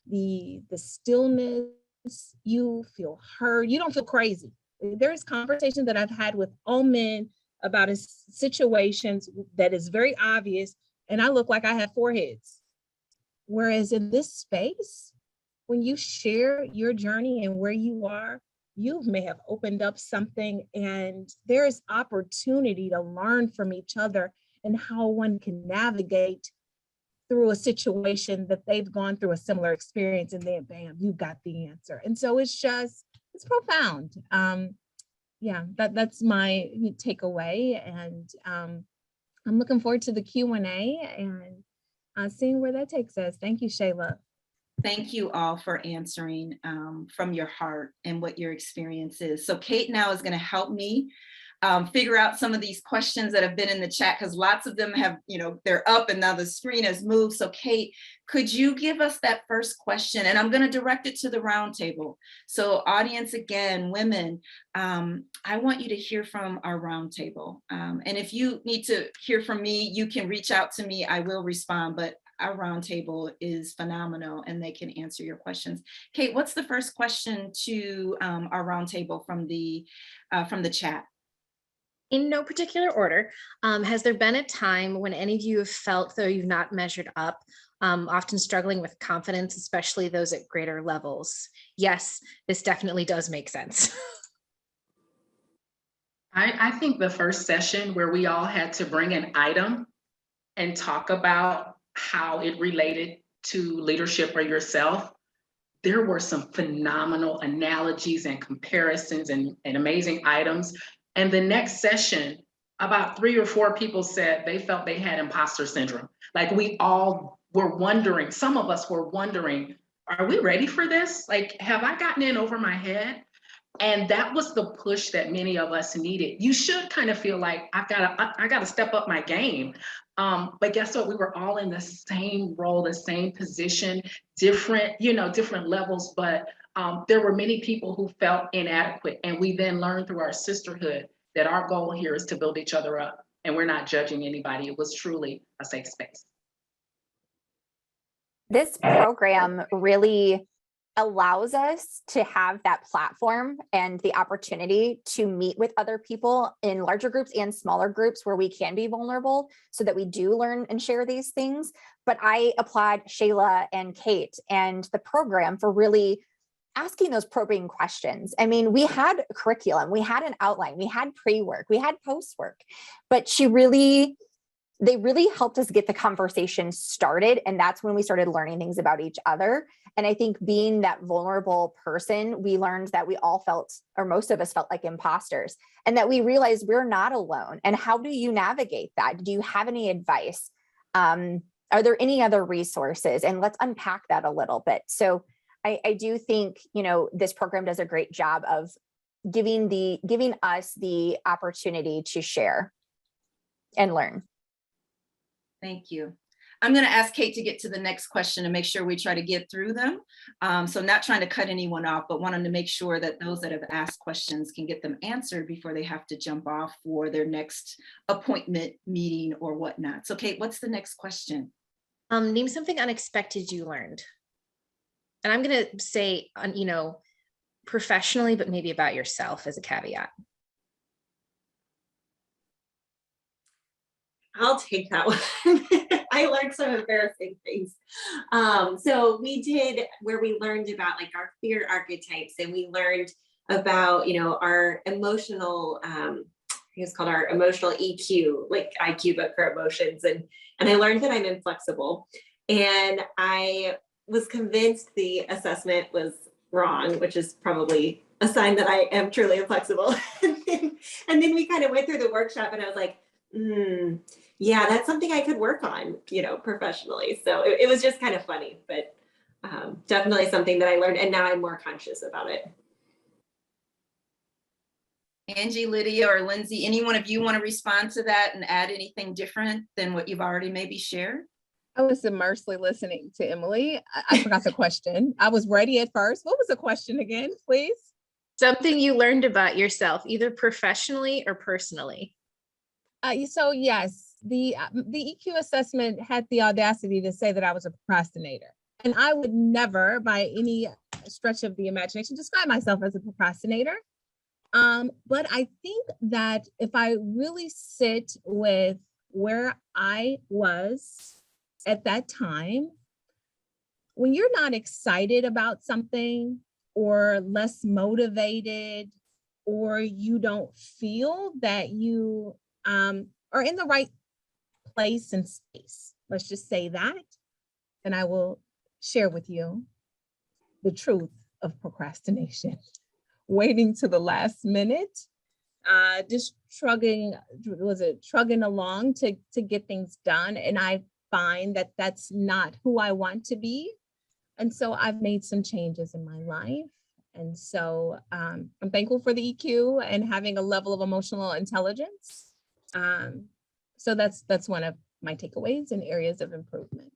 the stillness, you feel heard, you don't feel crazy. There's conversations that I've had with all men about situations that is very obvious, and I look like I have 4 heads. Whereas in this space, when you share your journey and where you are, you may have opened up something, and there is opportunity to learn from each other and how one can navigate through a situation that they've gone through a similar experience, and then bam, you got the answer. And so it's profound. That's my takeaway, and I'm looking forward to the Q&A and seeing where that takes us. Thank you, Shayla. Thank you all for answering from your heart and what your experience is. So Kate now is going to help me figure out some of these questions that have been in the chat, because lots of them have, they're up and now the screen has moved. So Kate, could you give us that first question? And I'm going to direct it to the roundtable. So audience, again, women, I want you to hear from our roundtable. And if you need to hear from me, you can reach out to me. I will respond, but our roundtable is phenomenal and they can answer your questions. Kate, what's the first question to our roundtable from the chat? In no particular order, has there been a time when any of you have felt though you've not measured up, often struggling with confidence, especially those at greater levels? Yes, this definitely does make sense. I think the first session where we all had to bring an item and talk about how it related to leadership or yourself, there were some phenomenal analogies and comparisons and amazing items. And the next session, about 3 or 4 people said they felt they had imposter syndrome. Like we all were wondering, some of us were wondering, are we ready for this? Like, have I gotten in over my head? And that was the push that many of us needed. You should kind of feel like I gotta step up my game. But guess what? We were all in the same role, the same position, different levels, but there were many people who felt inadequate. And we then learned through our sisterhood that our goal here is to build each other up, and we're not judging anybody. It was truly a safe space. This program really allows us to have that platform and the opportunity to meet with other people in larger groups and smaller groups where we can be vulnerable so that we do learn and share these things. But I applaud Shayla and Kate and the program for really asking those probing questions. I mean, we had a curriculum, we had an outline, we had pre-work, we had post-work, but they really helped us get the conversation started. And that's when we started learning things about each other. And I think being that vulnerable person, we learned that we all felt, or most of us felt like imposters, and that we realized we're not alone. And how do you navigate that? Do you have any advice? Are there any other resources? And let's unpack that a little bit. So I do think, this program does a great job of giving us the opportunity to share and learn. Thank you. I'm going to ask Kate to get to the next question and make sure we try to get through them. So not trying to cut anyone off, but wanting to make sure that those that have asked questions can get them answered before they have to jump off for their next appointment, meeting, or whatnot. So Kate, what's the next question? Name something unexpected you learned. And I'm going to say, professionally, but maybe about yourself as a caveat. I'll take that one. I learned some embarrassing things. So we did where we learned about like our fear archetypes, and we learned about, our emotional, I think it's called our emotional EQ, like IQ, but for emotions. And I learned that I'm inflexible. And I was convinced the assessment was wrong, which is probably a sign that I am truly inflexible. and then we kind of went through the workshop, and I was like, yeah, that's something I could work on, professionally. So it was just kind of funny, but definitely something that I learned, and now I'm more conscious about it. Angie, Lydia, or Lindsay, any one of you want to respond to that and add anything different than what you've already maybe shared? I was immersely listening to Emily. I forgot the question. I was ready at first. What was the question again, please? Something you learned about yourself, either professionally or personally. So yes, the EQ assessment had the audacity to say that I was a procrastinator. And I would never, by any stretch of the imagination, describe myself as a procrastinator. But I think that if I really sit with where I was at that time, when you're not excited about something or less motivated, or you don't feel that you are in the right place and space, let's just say that, and I will share with you the truth of procrastination. Waiting to the last minute, just trudging along to get things done. And I find that that's not who I want to be. And so I've made some changes in my life. And so I'm thankful for the EQ and having a level of emotional intelligence. So that's one of my takeaways and areas of improvement.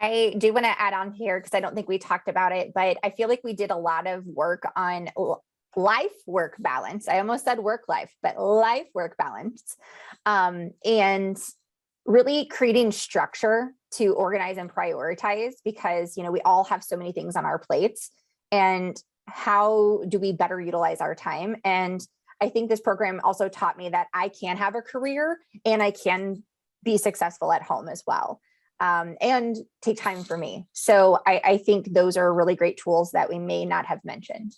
I do want to add on here because I don't think we talked about it, but I feel like we did a lot of work on life-work balance. I almost said work-life, but life-work balance, and really creating structure to organize and prioritize, because, we all have so many things on our plates, and how do we better utilize our time? And I think this program also taught me that I can have a career and I can be successful at home as well. And take time for me. So I think those are really great tools that we may not have mentioned.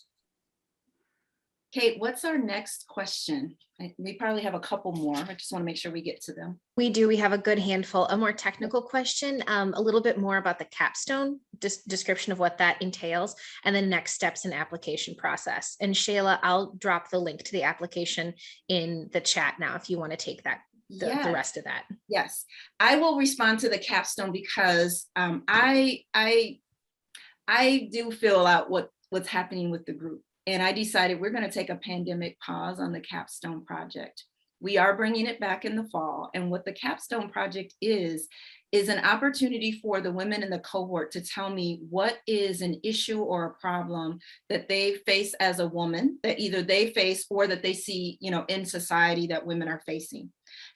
Kate, what's our next question? We probably have a couple more. I just want to make sure we get to them. We do. We have a good handful. A more technical question, a little bit more about the capstone, description of what that entails, and then next steps in application process. And Shayla, I'll drop the link to the application in the chat now if you want to take that. The rest of that. Yes, I will respond to the capstone because I do fill out what's happening with the group, and I decided we're going to take a pandemic pause on the capstone project. We are bringing it back in the fall, and what the capstone project is an opportunity for the women in the cohort to tell me what is an issue or a problem that they face as a woman, that either they face or that they see, in society that women are facing.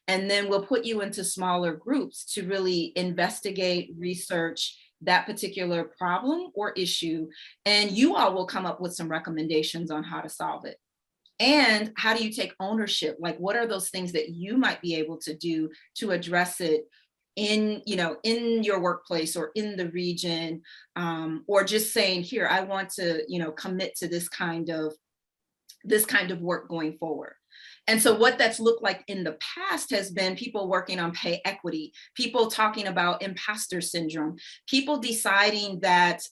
And then we'll put you into smaller groups to really investigate, research, that particular problem or issue, and you all will come up with some recommendations on how to solve it. And how do you take ownership? Like, what are those things that you might be able to do to address it in, you know, in your workplace or in the region, or just saying, here, I want to, you know, commit to this kind of work going forward. And so what that's looked like in the past has been people working on pay equity, people talking about imposter syndrome, people deciding that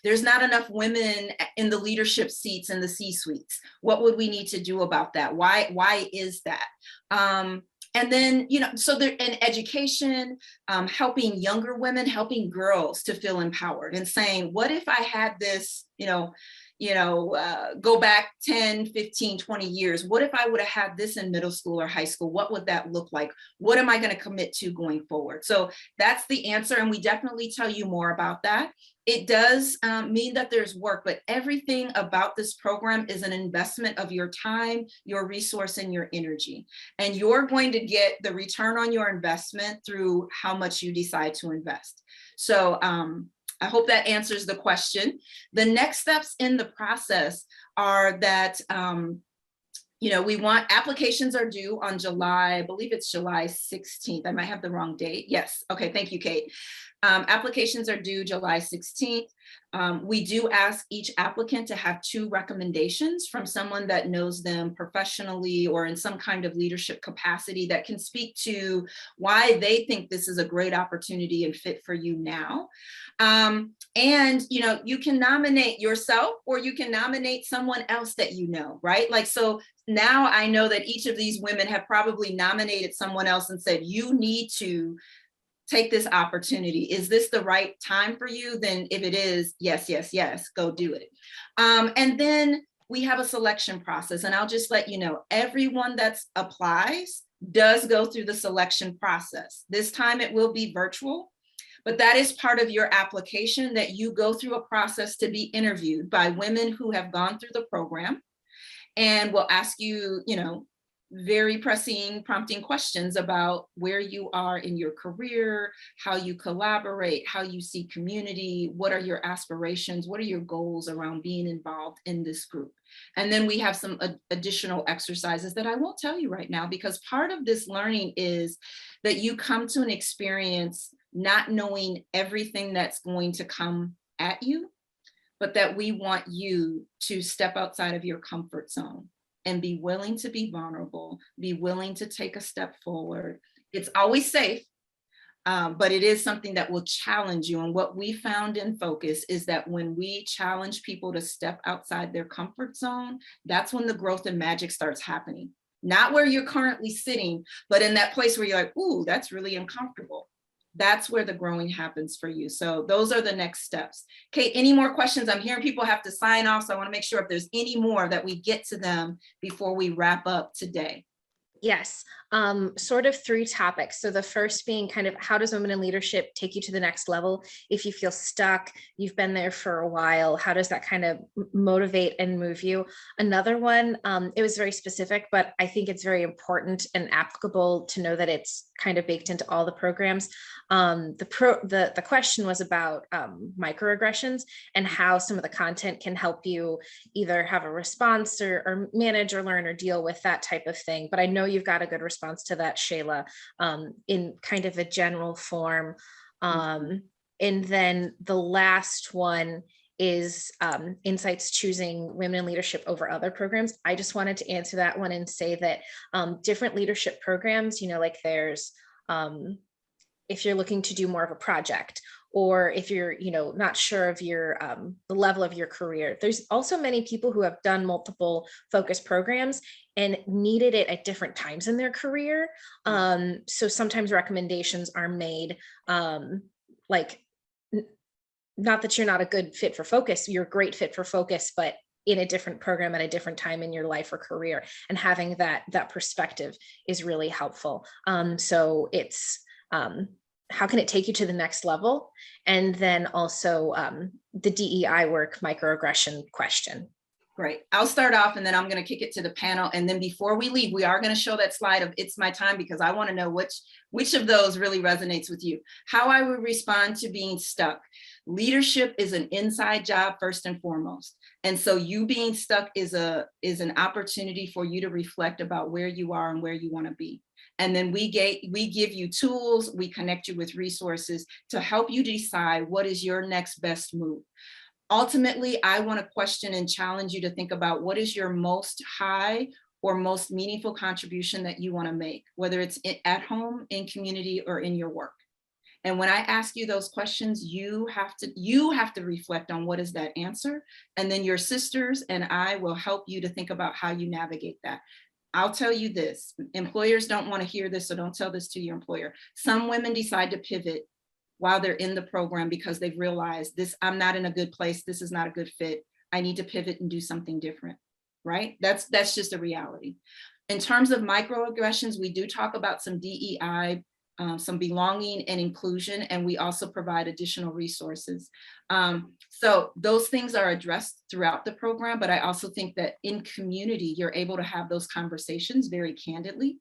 there's not enough women in the leadership seats in the C-suites. What would we need to do about that? Why is that? And then, you know, so there in education, helping younger women, helping girls to feel empowered and saying, what if I had this, go back 10, 15, 20 years. What if I would have had this in middle school or high school? What would that look like? What am I going to commit to going forward? So that's the answer. And we definitely tell you more about that. It does mean that there's work, but everything about this program is an investment of your time, your resource, and your energy. And you're going to get the return on your investment through how much you decide to invest. So I hope that answers the question. The next steps in the process are that, we want applications are due on July, I believe it's July 16th. I might have the wrong date. Yes. Okay. Thank you, Kate. Applications are due July 16th. We do ask each applicant to have 2 recommendations from someone that knows them professionally or in some kind of leadership capacity that can speak to why they think this is a great opportunity and fit for you now. And you can nominate yourself or you can nominate someone else that you know, right? Like, so now I know that each of these women have probably nominated someone else and said, you need to take this opportunity. Is this the right time for you? Then if it is, yes, yes, yes, go do it. And then we have a selection process. And I'll just let you know, everyone that applies does go through the selection process. This time it will be virtual, but that is part of your application, that you go through a process to be interviewed by women who have gone through the program and will ask you, very pressing, prompting questions about where you are in your career, how you collaborate, how you see community, what are your aspirations, what are your goals around being involved in this group. And then we have some additional exercises that I won't tell you right now, because part of this learning is that you come to an experience not knowing everything that's going to come at you, but that we want you to step outside of your comfort zone and be willing to be vulnerable, be willing to take a step forward. It's always safe, but it is something that will challenge you. And what we found in Focus is that when we challenge people to step outside their comfort zone, that's when the growth and magic starts happening. Not where you're currently sitting, but in that place where you're like, ooh, that's really uncomfortable. That's where the growing happens for you. So those are the next steps. Kate, any more questions? I'm hearing people have to sign off, so I want to make sure if there's any more that we get to them before we wrap up today. Yes, sort of 3 topics. So the first being kind of, how does women in leadership take you to the next level? If you feel stuck, you've been there for a while, how does that kind of motivate and move you? Another one, it was very specific, but I think it's very important and applicable to know that it's kind of baked into all the programs. The question was about microaggressions and how some of the content can help you either have a response or manage or learn or deal with that type of thing. But I know you've got a good response to that, Shayla, in kind of a general form. And then the last one is insights choosing women in leadership over other programs. I just wanted to answer that one and say that different leadership programs, like there's, if you're looking to do more of a project, or if you're, not sure of your the level of your career, there's also many people who have done multiple focus programs and needed it at different times in their career. So sometimes recommendations are made, like, not that you're not a good fit for focus, you're a great fit for focus, but in a different program at a different time in your life or career, and having that perspective is really helpful. So it's, how can it take you to the next level? And then also the DEI work microaggression question. Great. I'll start off and then I'm going to kick it to the panel. And then before we leave, we are going to show that slide of It's My Time, because I want to know which of those really resonates with you. How I would respond to being stuck. Leadership is an inside job first and foremost. And so you being stuck is an opportunity for you to reflect about where you are and where you want to be. And then we give you tools, we connect you with resources to help you decide what is your next best move. Ultimately, I want to question and challenge you to think about what is your most high or most meaningful contribution that you want to make, whether it's at home, in community, or in your work. And when I ask you those questions, you have to reflect on what is that answer. And then your sisters and I will help you to think about how you navigate that. I'll tell you this, employers don't want to hear this, so don't tell this to your employer. Some women decide to pivot while they're in the program because they've realized this, I'm not in a good place. This is not a good fit. I need to pivot and do something different, right? That's just a reality. In terms of microaggressions, we do talk about some DEI, some belonging and inclusion, and we also provide additional resources. So those things are addressed throughout the program, but I also think that in community, you're able to have those conversations very candidly.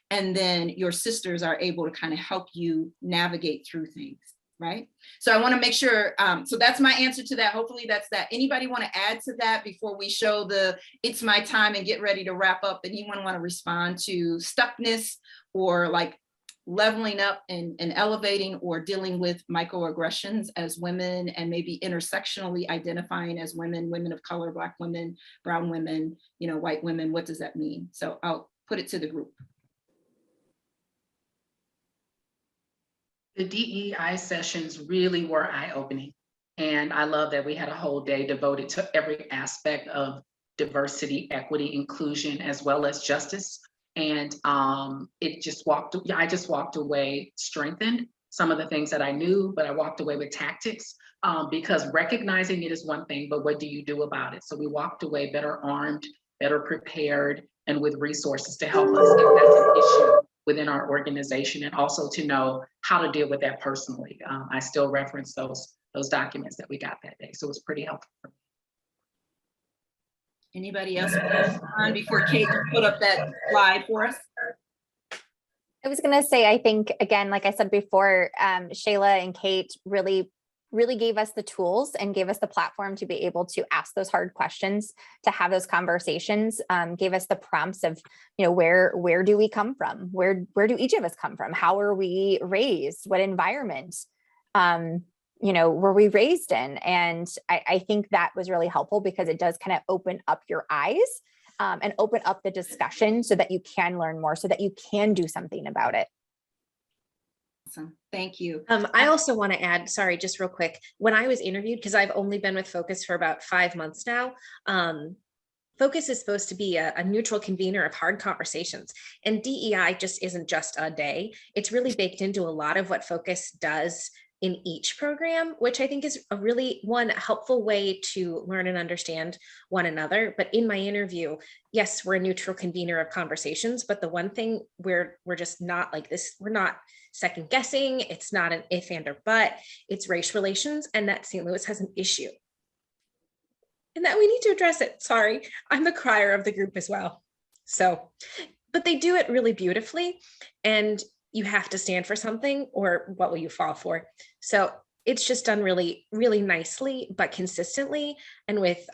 And then your sisters are able to kind of help you navigate through things, right? So I want to make sure, so that's my answer to that. Hopefully that's that. Anybody want to add to that before we show the It's My Time and get ready to wrap up? Anyone want to respond to stuckness or like leveling up and elevating or dealing with microaggressions as women, and maybe intersectionally identifying as women, women of color, Black women, brown women, white women? What does that mean? So I'll put it to the group. The DEI sessions really were eye-opening. And I love that we had a whole day devoted to every aspect of diversity, equity, inclusion, as well as justice. And I just walked away strengthened. Some of the things that I knew, but I walked away with tactics, because recognizing it is one thing, but what do you do about it? So we walked away better armed, better prepared, and with resources to help us if that's an issue within our organization, and also to know how to deal with that personally. I still reference those documents that we got that day. So it was pretty helpful for me. Anybody else on before Kate put up that slide for us? I was going to say, I think, again, like I said before, Shayla and Kate really gave us the tools and gave us the platform to be able to ask those hard questions, to have those conversations, gave us the prompts of, where do we come from? Where do each of us come from? How are we raised? What environment, were we raised in? And I think that was really helpful because it does kind of open up your eyes and open up the discussion so that you can learn more, so that you can do something about it. Awesome. Thank you. I also want to add, sorry, just real quick. When I was interviewed, because I've only been with Focus for about 5 months now, Focus is supposed to be a neutral convener of hard conversations, and DEI just isn't just a day. It's really baked into a lot of what Focus does in each program, which I think is a really helpful way to learn and understand one another. But in my interview, yes, we're a neutral convener of conversations, but the one thing we're just not like this, we're not second guessing. It's not an if and or but, it's race relations, and that St. Louis has an issue. And that we need to address it. Sorry, I'm the crier of the group as well. So, but they do it really beautifully, and you have to stand for something, or what will you fall for? So it's just done really, really nicely, but consistently and with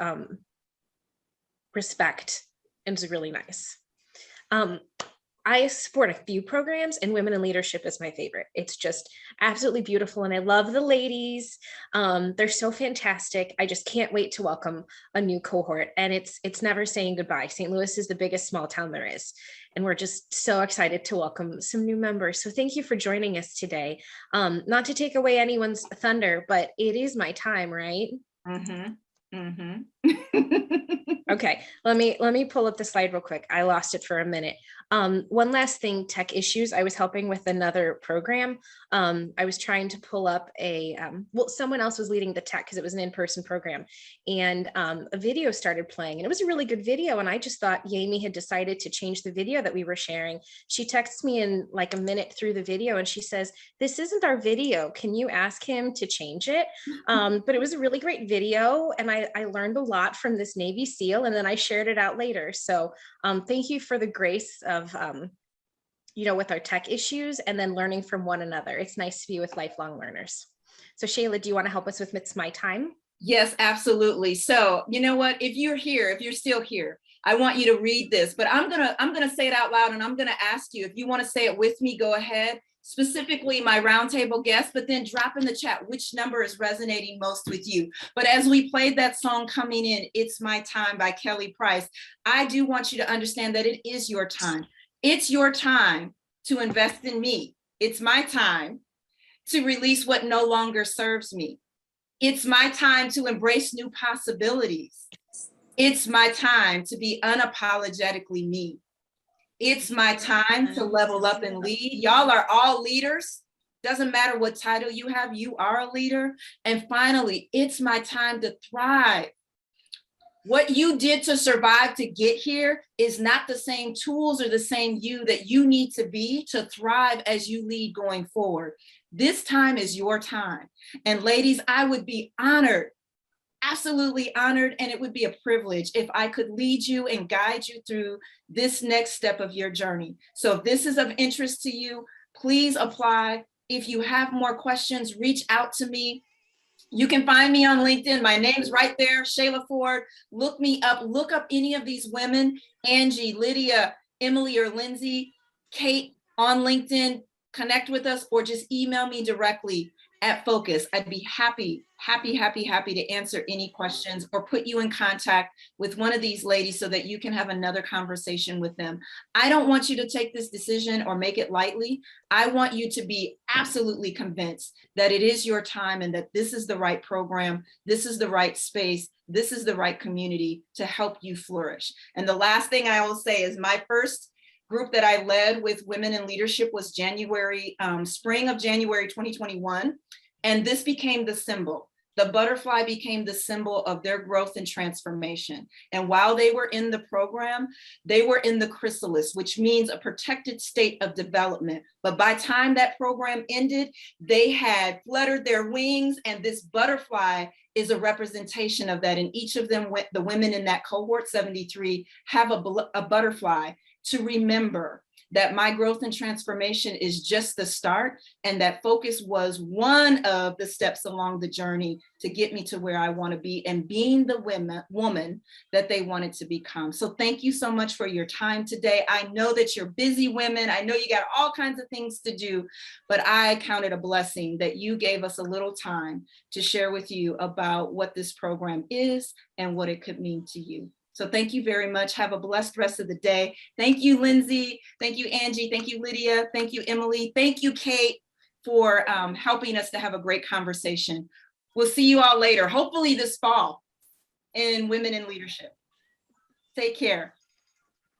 respect, and it's really nice. I support a few programs, and Women in Leadership is my favorite. It's just absolutely beautiful. And I love the ladies. They're so fantastic. I just can't wait to welcome a new cohort. And it's never saying goodbye. St. Louis is the biggest small town there is. And we're just so excited to welcome some new members. So thank you for joining us today. Not to take away anyone's thunder, but it is my time, right? Mm-hmm. Mm-hmm. Okay, let me pull up the slide real quick. I lost it for a minute. One last thing, tech issues. I was helping with another program. I was trying to pull up someone else was leading the tech because it was an in-person program, and a video started playing, and it was a really good video. And I just thought Yami had decided to change the video that we were sharing. She texts me in like a minute through the video, and she says, "This isn't our video. Can you ask him to change it?" But it was a really great video, and I learned a lot from this Navy SEAL, and then I shared it out later. So thank you for the grace of with our tech issues, and then learning from one another. It's nice to be with lifelong learners. So Shayla, do you want to help us with It's My Time? Yes, absolutely. So you know what, if you're still here, I want you to read this, but I'm gonna say it out loud, and I'm gonna ask you if you want to say it with me, go ahead. Specifically my roundtable guests, but then drop in the chat which number is resonating most with you. But as we played that song coming in, It's My Time by Kelly Price, I do want you to understand that it is your time. It's your time to invest in me. It's my time to release what no longer serves me. It's my time to embrace new possibilities. It's my time to be unapologetically me. It's my time to level up and lead. Y'all are all leaders. Doesn't matter what title you have, you are a leader. And finally, it's my time to thrive. What you did to survive to get here is not the same tools or the same you that you need to be to thrive as you lead going forward. This time is your time. And ladies, I would be honored, absolutely honored, and it would be a privilege if I could lead you and guide you through this next step of your journey. So if this is of interest to you, please apply. If you have more questions, reach out to me. You can find me on LinkedIn. My name's right there, Shayla Ford. Look me up. Look up any of these women, Angie, Lydia, Emily, or Lindsay, Kate on LinkedIn. Connect with us or just email me directly at Focus. I'd be happy to answer any questions or put you in contact with one of these ladies so that you can have another conversation with them. I don't want you to take this decision or make it lightly. I want you to be absolutely convinced that it is your time and that this is the right program, this is the right space, this is the right community to help you flourish. And the last thing I will say is my first group that I led with women in leadership was spring of January 2021. And this became the symbol. The butterfly became the symbol of their growth and transformation. And while they were in the program, they were in the chrysalis, which means a protected state of development. But by the time that program ended, they had fluttered their wings, and this butterfly is a representation of that. And each of them, the women in that cohort 73, have a butterfly to remember that my growth and transformation is just the start, and that Focus was one of the steps along the journey to get me to where I want to be and being the woman that they wanted to become. So thank you so much for your time today. I know that you're busy women. I know you got all kinds of things to do, but I count it a blessing that you gave us a little time to share with you about what this program is and what it could mean to you. So thank you very much. Have a blessed rest of the day. Thank you, Lindsay. Thank you, Angie. Thank you, Lydia. Thank you, Emily. Thank you, Kate, for helping us to have a great conversation. We'll see you all later, hopefully this fall, in Women in Leadership. Take care.